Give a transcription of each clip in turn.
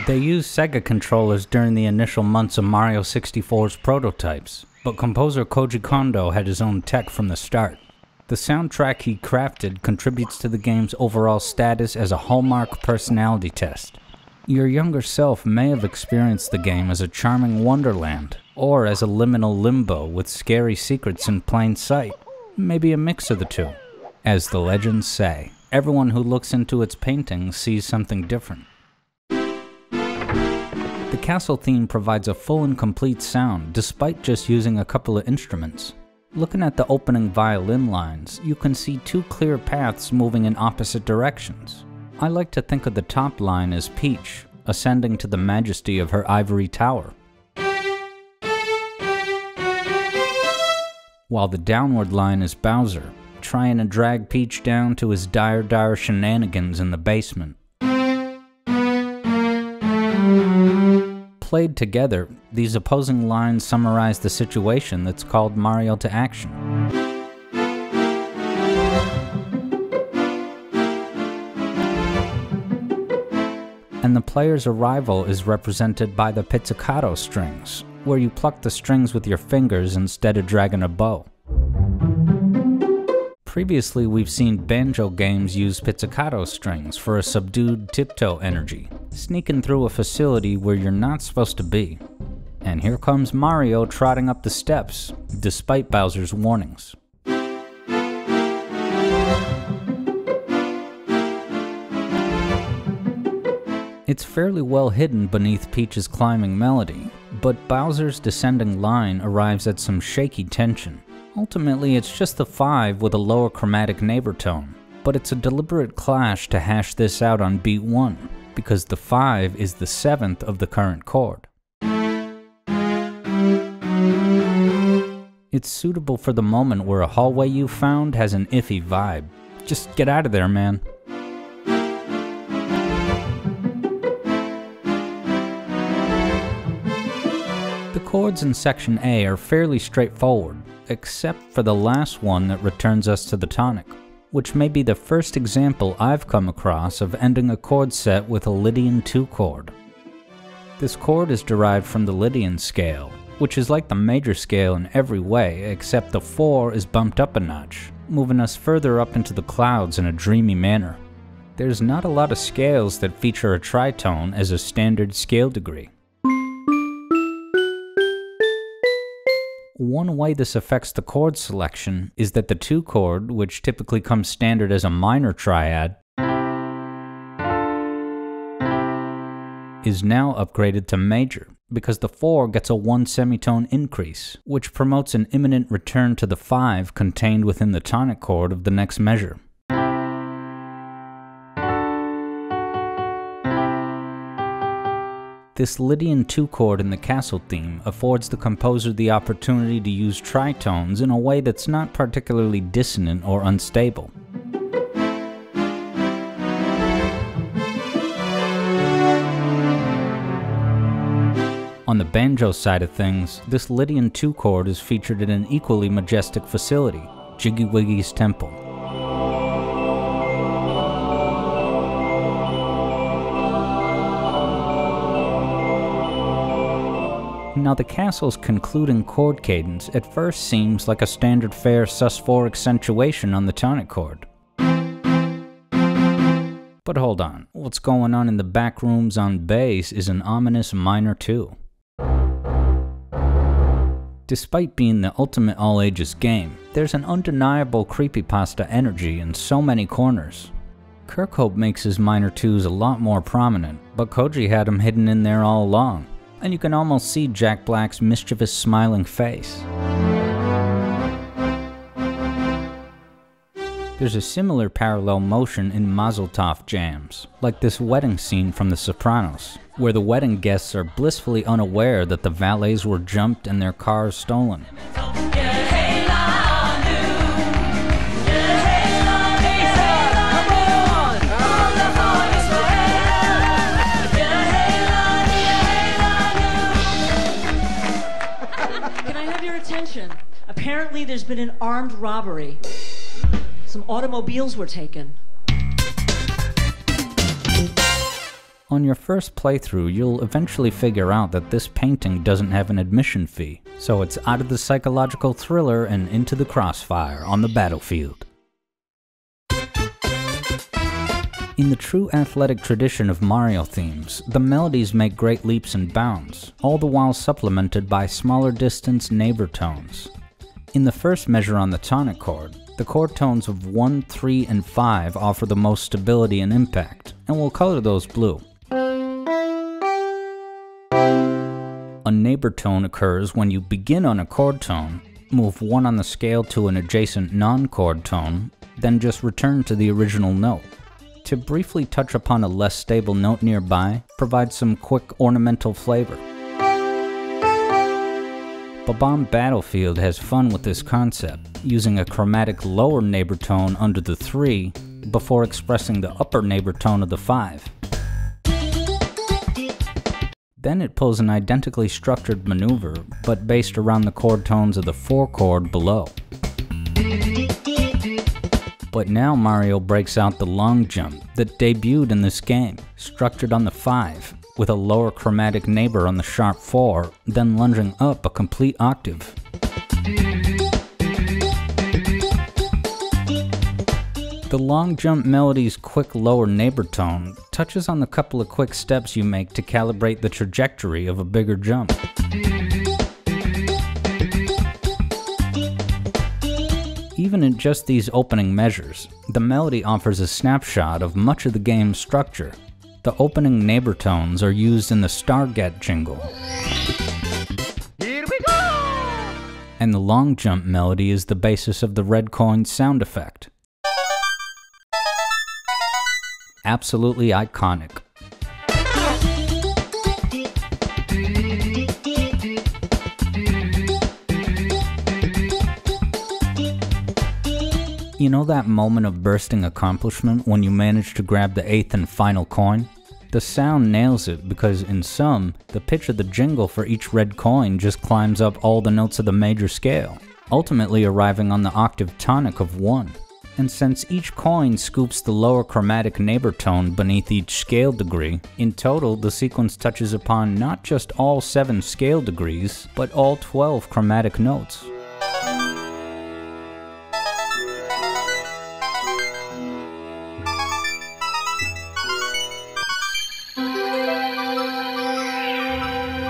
They used Sega controllers during the initial months of Mario 64's prototypes, but composer Koji Kondo had his own tech from the start. The soundtrack he crafted contributes to the game's overall status as a hallmark personality test. Your younger self may have experienced the game as a charming wonderland, or as a liminal limbo with scary secrets in plain sight. Maybe a mix of the two. As the legends say, everyone who looks into its paintings sees something different. The castle theme provides a full and complete sound despite just using a couple of instruments. Looking at the opening violin lines, you can see two clear paths moving in opposite directions. I like to think of the top line as Peach, ascending to the majesty of her ivory tower, while the downward line is Bowser, trying to drag Peach down to his dire shenanigans in the basement. Played together, these opposing lines summarize the situation that's called Mario to action. And the player's arrival is represented by the pizzicato strings, where you pluck the strings with your fingers instead of dragging a bow. Previously, we've seen banjo games use pizzicato strings for a subdued tiptoe energy, sneaking through a facility where you're not supposed to be. And here comes Mario trotting up the steps, despite Bowser's warnings. It's fairly well hidden beneath Peach's climbing melody, but Bowser's descending line arrives at some shaky tension. Ultimately, it's just the 5 with a lower chromatic neighbor tone, but it's a deliberate clash to hash this out on beat 1, because the 5 is the 7th of the current chord. It's suitable for the moment where a hallway you found has an iffy vibe. Just get out of there, man. The chords in Section A are fairly straightforward, except for the last one that returns us to the tonic, which may be the first example I've come across of ending a chord set with a Lydian 2 chord. This chord is derived from the Lydian scale, which is like the major scale in every way, except the 4 is bumped up a notch, moving us further up into the clouds in a dreamy manner. There's not a lot of scales that feature a tritone as a standard scale degree. One way this affects the chord selection is that the 2 chord, which typically comes standard as a minor triad, is now upgraded to major, because the 4 gets a 1 semitone increase, which promotes an imminent return to the 5 contained within the tonic chord of the next measure. This Lydian 2 chord in the castle theme affords the composer the opportunity to use tritones in a way that's not particularly dissonant or unstable. On the banjo side of things, this Lydian 2 chord is featured in an equally majestic facility, Jiggywiggy's temple. Now the castle's concluding chord cadence at first seems like a standard fare sus4 accentuation on the tonic chord. But hold on, what's going on in the back rooms on bass is an ominous minor 2. Despite being the ultimate all-ages game, there's an undeniable creepypasta energy in so many corners. Kirkhope makes his minor 2s a lot more prominent, but Koji had them hidden in there all along. And you can almost see Jack Black's mischievous smiling face. There's a similar parallel motion in Mazeltov jams, like this wedding scene from The Sopranos, where the wedding guests are blissfully unaware that the valets were jumped and their cars stolen. Apparently there's been an armed robbery. Some automobiles were taken. On your first playthrough, you'll eventually figure out that this painting doesn't have an admission fee, so it's out of the psychological thriller and into the crossfire on the battlefield. In the true athletic tradition of Mario themes, the melodies make great leaps and bounds, all the while supplemented by smaller distance neighbor tones. In the first measure on the tonic chord, the chord tones of 1, 3, and 5 offer the most stability and impact, and we'll color those blue. A neighbor tone occurs when you begin on a chord tone, move 1 on the scale to an adjacent non-chord tone, then just return to the original note. To briefly touch upon a less stable note nearby provides some quick ornamental flavor. Bob-omb Battlefield has fun with this concept, using a chromatic lower neighbor tone under the 3 before expressing the upper neighbor tone of the 5. Then it pulls an identically structured maneuver, but based around the chord tones of the 4 chord below. But now Mario breaks out the long jump that debuted in this game, structured on the 5, with a lower chromatic neighbor on the sharp 4, then lunging up a complete octave. The long jump melody's quick lower neighbor tone touches on the couple of quick steps you make to calibrate the trajectory of a bigger jump. Even in just these opening measures, the melody offers a snapshot of much of the game's structure. The opening neighbor tones are used in the Strawb GET jingle. Here we go! And the long jump melody is the basis of the red coin sound effect. Absolutely iconic. You know that moment of bursting accomplishment when you manage to grab the 8th and final coin? The sound nails it because in sum, the pitch of the jingle for each red coin just climbs up all the notes of the major scale, ultimately arriving on the octave tonic of 1. And since each coin scoops the lower chromatic neighbor tone beneath each scale degree, in total the sequence touches upon not just all 7 scale degrees, but all 12 chromatic notes.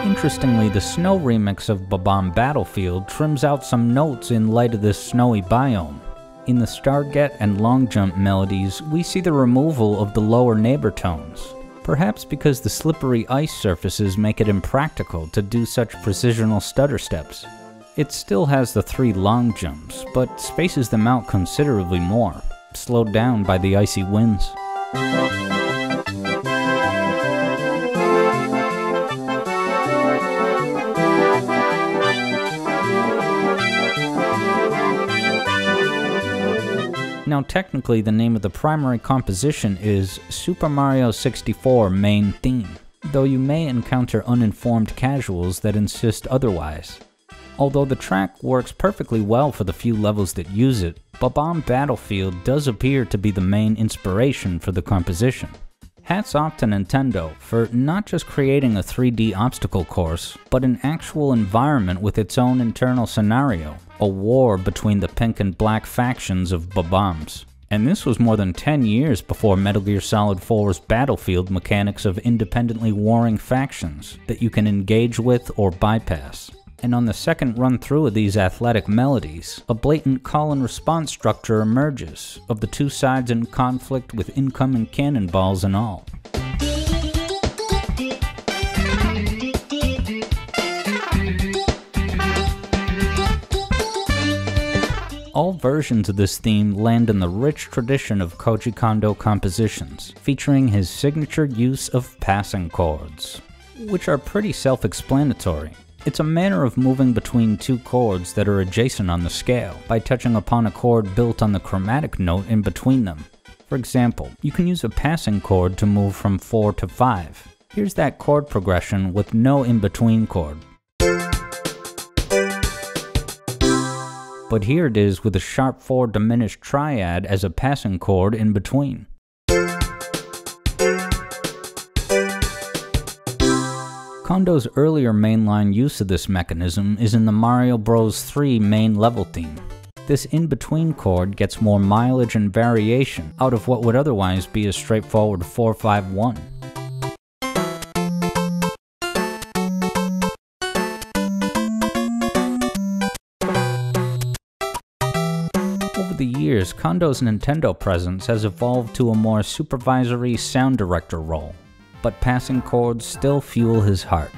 Interestingly, the snow remix of Bob-omb Battlefield trims out some notes in light of this snowy biome. In the Strawb GET and long jump melodies, we see the removal of the lower neighbor tones, perhaps because the slippery ice surfaces make it impractical to do such precisional stutter steps. It still has the 3 long jumps, but spaces them out considerably more, slowed down by the icy winds. Now technically the name of the primary composition is Super Mario 64 Main Theme, though you may encounter uninformed casuals that insist otherwise. Although the track works perfectly well for the few levels that use it, Bob-omb Battlefield does appear to be the main inspiration for the composition. Hats off to Nintendo for not just creating a 3D obstacle course, but an actual environment with its own internal scenario, a war between the pink and black factions of Bob-ombs. And this was more than 10 years before Metal Gear Solid 4's Battlefield mechanics of independently warring factions that you can engage with or bypass. And on the second run through of these athletic melodies, a blatant call and response structure emerges of the 2 sides in conflict with incoming cannonballs and all. All versions of this theme land in the rich tradition of Koji Kondo compositions, featuring his signature use of passing chords, which are pretty self-explanatory. It's a manner of moving between 2 chords that are adjacent on the scale by touching upon a chord built on the chromatic note in between them. For example, you can use a passing chord to move from 4 to 5. Here's that chord progression with no in-between chord. But here it is with a sharp 4 diminished triad as a passing chord in between. Kondo's earlier mainline use of this mechanism is in the Mario Bros. 3 main level theme. This in-between chord gets more mileage and variation out of what would otherwise be a straightforward 4-5-1. Over the years, Kondo's Nintendo presence has evolved to a more supervisory sound director role, but passing chords still fuel his heart.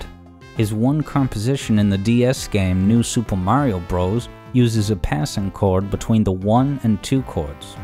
His one composition in the DS game New Super Mario Bros. Uses a passing chord between the 1 and 2 chords.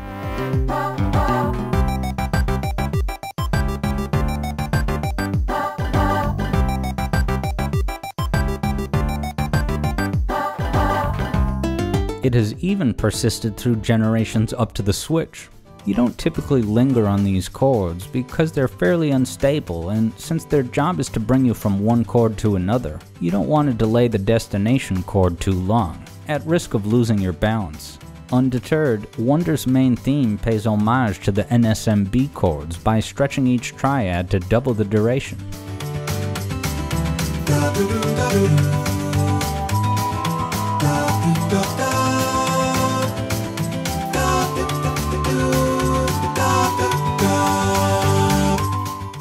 It has even persisted through generations up to the Switch. You don't typically linger on these chords because they're fairly unstable, and since their job is to bring you from one chord to another, you don't want to delay the destination chord too long, at risk of losing your balance. Undeterred, Wonder's main theme pays homage to the NSMB chords by stretching each triad to double the duration.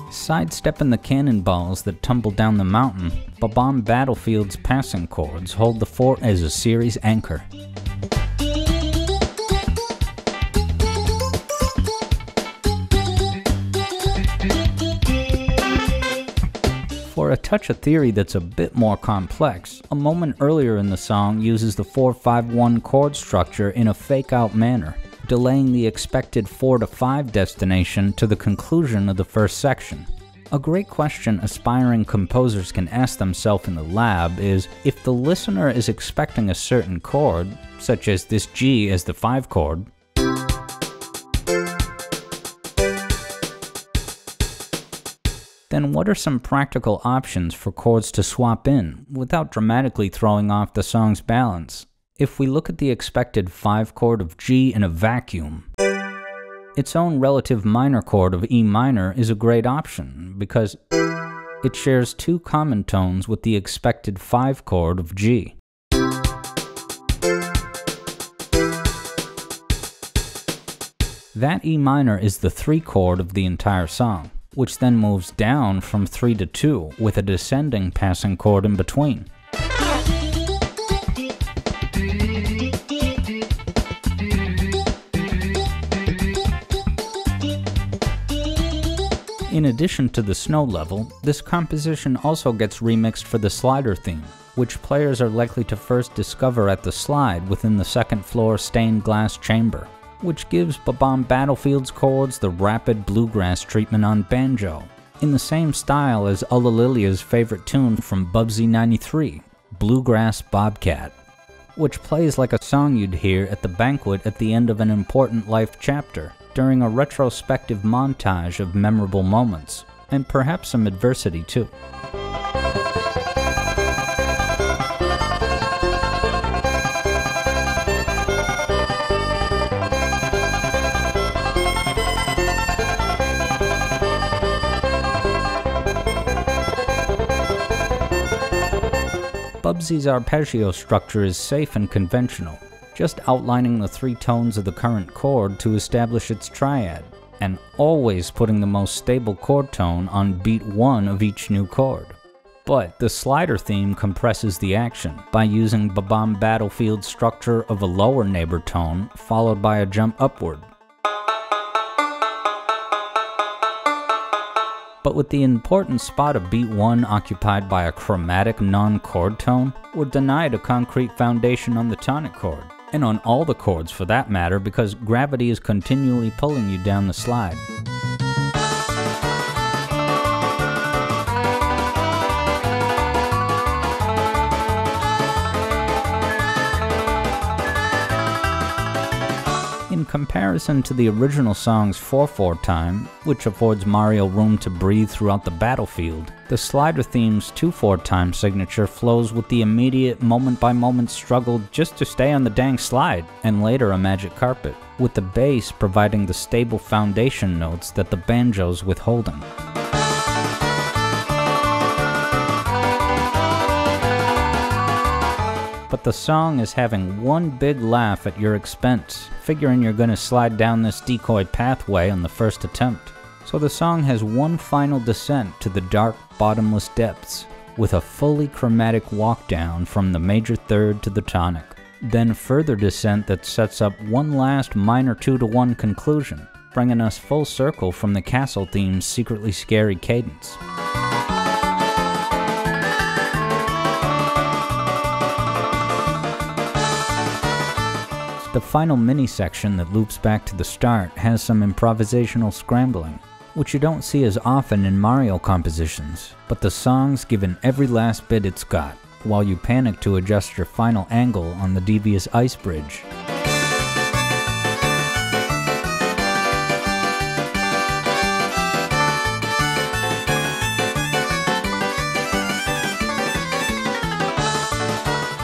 Sidestepping the cannonballs that tumble down the mountain, Bob-omb Battlefield's passing chords hold the fort as a series anchor. For a touch of theory that's a bit more complex, a moment earlier in the song uses the 4-5-1 chord structure in a fake-out manner, delaying the expected 4-5 destination to the conclusion of the first section. A great question aspiring composers can ask themselves in the lab is, if the listener is expecting a certain chord, such as this G as the 5 chord, then what are some practical options for chords to swap in without dramatically throwing off the song's balance? If we look at the expected 5 chord of G in a vacuum, its own relative minor chord of E minor is a great option because it shares 2 common tones with the expected 5 chord of G. That E minor is the 3 chord of the entire song, which then moves down from 3 to 2 with a descending passing chord in between. In addition to the snow level, this composition also gets remixed for the slider theme, which players are likely to first discover at the slide within the second floor stained glass chamber, which gives Bob-omb Battlefield's chords the rapid bluegrass treatment on banjo, in the same style as Ulalilia's favorite tune from Bubsy 93, Bluegrass Bobcat, which plays like a song you'd hear at the banquet at the end of an important life chapter, during a retrospective montage of memorable moments, and perhaps some adversity too. Bubsy's arpeggio structure is safe and conventional, just outlining the 3 tones of the current chord to establish its triad, and always putting the most stable chord tone on beat 1 of each new chord. But the slider theme compresses the action by using Bob-omb Battlefield's structure of a lower neighbor tone followed by a jump upward. But with the important spot of beat 1 occupied by a chromatic non-chord tone, we're denied a concrete foundation on the tonic chord, and on all the chords for that matter, because gravity is continually pulling you down the slide. In comparison to the original song's 4/4 time, which affords Mario room to breathe throughout the battlefield, the slider theme's 2/4 time signature flows with the immediate moment-by-moment struggle just to stay on the dang slide, and later a magic carpet, with the bass providing the stable foundation notes that the banjo's withholding. but the song is having one big laugh at your expense, figuring you're gonna slide down this decoy pathway on the first attempt. So the song has one final descent to the dark, bottomless depths, with a fully chromatic walk down from the major third to the tonic. Then further descent that sets up one last minor 2-to-1 conclusion, bringing us full circle from the castle theme's secretly scary cadence. The final mini-section that loops back to the start has some improvisational scrambling, which you don't see as often in Mario compositions, but the song's given every last bit it's got, while you panic to adjust your final angle on the devious ice bridge.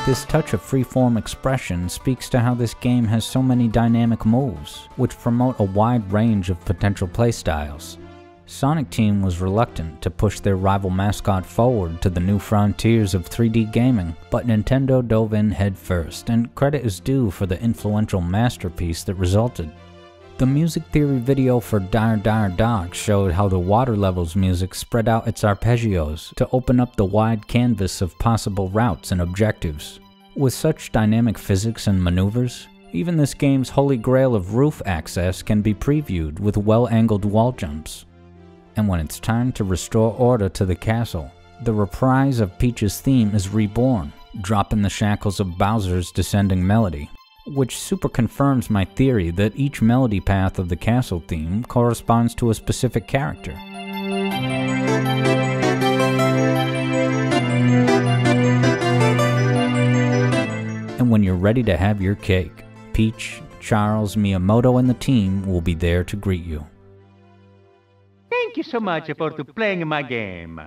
This touch of freeform expression speaks to how this game has so many dynamic moves, which promote a wide range of potential playstyles. Sonic Team was reluctant to push their rival mascot forward to the new frontiers of 3D gaming, but Nintendo dove in head first, and credit is due for the influential masterpiece that resulted. The music theory video for Dire Dire Dock showed how the water levels music spread out its arpeggios to open up the wide canvas of possible routes and objectives. With such dynamic physics and maneuvers, even this game's holy grail of roof access can be previewed with well-angled wall jumps. And when it's time to restore order to the castle, the reprise of Peach's theme is reborn, dropping the shackles of Bowser's descending melody, which super confirms my theory that each melody path of the castle theme corresponds to a specific character. And when you're ready to have your cake, Peach, Charles, Miyamoto, and the team will be there to greet you. Thank you so much for playing my game.